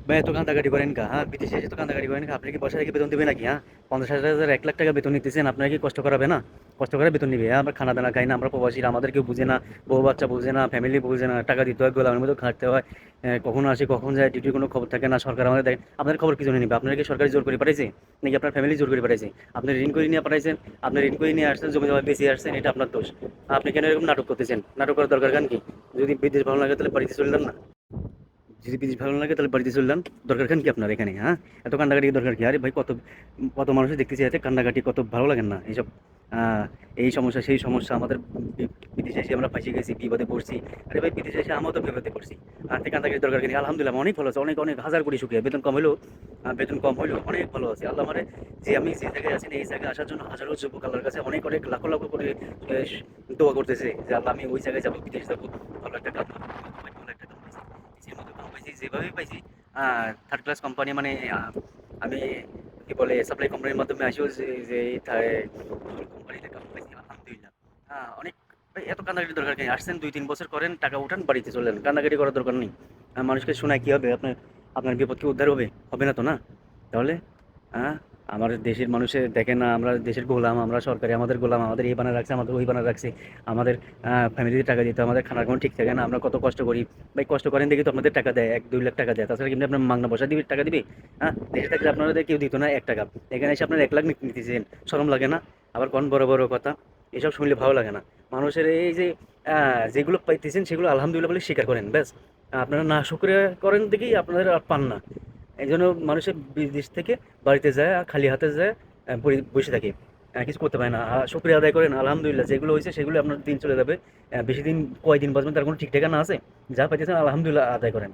ভাই এত কান্দাকাটি করেন কা? হ্যাঁ, বিদেশে এসে তো কান্দাকাটি করেন কা? আপনি কি বসে থেকে বেতন দিবে নাকি? হ্যাঁ, 50,000 1,00,000 টাকা বেতন নিতেছেন, আপনার কি কষ্ট করাবে না? কষ্ট করে বেতন নিবে। হ্যাঁ, আমরা খানা দানা খাই না, আমরা প্রবাসীরা, আমাদের কেউ বুঝে না, বউ বাচ্চা বুঝে না, ফ্যামিলি বুঝে না, টাকা দিতে হয়, গোলামের মতো খাটতে হয়। কখন আসে কখন যায়, ডিউটির কোনো খবর থাকে না, সরকার আমাদের দেখে। আপনাদের খবর কি জন্য নিবে? আপনার কি সরকারি জোর করে পাঠাইছে, নাকি আপনার ফ্যামিলি জোর করে পাঠাইছে? আপনি ঋণ করে নিয়ে পাঠাইছেন, আপনি ঋণ করে নিয়ে আসছেন, জমি জমা বেশি আসছেন, এটা আপনার দোষ। আপনি কেন এরকম নাটক করতেছেন? নাটক করার দরকার কান কি? যদি বিদেশ ভালো লাগে তাহলে বাড়িতে চললেন না? যদি বিদেশ ভালো লাগে তাহলে বাড়িতে চললাম, দরকার খান কি আপনার এখানে? হ্যাঁ, এত কান্নাকাটি দরকার কি? আরে ভাই, কত কত মানুষ দেখতেছি এতে কান্নাকাটি, কত ভালো লাগেন না এইসব? আহ, এই সমস্যা সেই সমস্যা আমাদের, বিদেশে এসে আমরা ফাঁসি গেছি, বিপদে পড়ছি। আরে ভাই, বিদেশে এসে আমিও তো বিপদে পড়ছি। আর থেকে কান্নাকাটি দরকার কি? আলহামদুলিল্লাহ আমি অনেক ভালো আছে, অনেক অনেক হাজার কোটি শুকিয়ে, বেতন কম হলেও বেতন কম হলেও অনেক ভালো আছে। আল্লাহ মানে, যে আমি যে জায়গায় আছি না, এই জায়গায় আসার জন্য হাজারো যুবক আল্লাহর কাছে অনেক অনেক লাখো লাখো করে দোয়া করতেছে যে আল্লাহ আমি ওই জায়গায় যাবো, বিদেশ যাবো, ভালো একটা কাজ করবো, ভালো একটা কাজ পাইছি, নিজের মতো কাজ পাইছি, যেভাবেই পাইছি। থার্ড ক্লাস কোম্পানি মানে, আমি কি বলে, সাপ্লাই কোম্পানির মাধ্যমে আসিও যে যে কোম্পানিতে কাজ পাইছি, আলহামদুলিল্লাহ। অনেক। ভাই এত কান্নাকাটি দরকার নেই, আসছেন 2-3 বছর করেন, টাকা উঠান, বাড়িতে চললেন, কান্নাকাটি করার দরকার নেই। মানুষকে শোনায় কি হবে? আপনার আপনার বিপদ কি উদ্ধার হবে? হবে না তো, না? তাহলে হ্যাঁ, আমার দেশের মানুষে দেখে না, আমরা দেশের গোলাম, আমরা সরকারি আমাদের গোলাম, আমাদের এই বানায় রাখছে, আমাদের ওই বানায় রাখছে, আমাদের ফ্যামিলিতে টাকা দিতে হয়, আমাদের খানার কোনো ঠিক থাকে না, আমরা কত কষ্ট করি। ভাই কষ্ট করেন দেখি তো আপনাদের টাকা দেয়, 1-2 লাখ টাকা দেয়, তাছাড়া কিন্তু আপনার মাংনা পয়সা দিবে, টাকা দিবে? হ্যাঁ, দেশে থাকলে আপনাদের কেউ দিত না 1 টাকা, এখানে এসে আপনার 1 লাখ নিতেছেন, শরম লাগে না? আবার কোন বড় বড় কথা, এসব শুনলে ভালো লাগে না। মানুষের এই যে যেগুলো পাইতেছেন সেগুলো আলহামদুলিল্লাহ বলে স্বীকার করেন, ব্যাস। আপনারা না শুক্রিয়া করেন দেখেই আপনারা আর পান না। এই জন্য মানুষের বিদেশ থেকে বাড়িতে যায় আর খালি হাতে যায়, বসে থাকে, কিছু করতে পারে না। শুক্রিয়া আদায় করেন, আলহামদুলিল্লাহ যেগুলো হয়েছে সেগুলো আপনার দিন চলে যাবে। বেশি দিন কয়দিন বাঁচবেন তার কোনো ঠিক ঠিকানা আছে? যা পাইতেছেন আলহামদুলিল্লাহ আদায় করেন।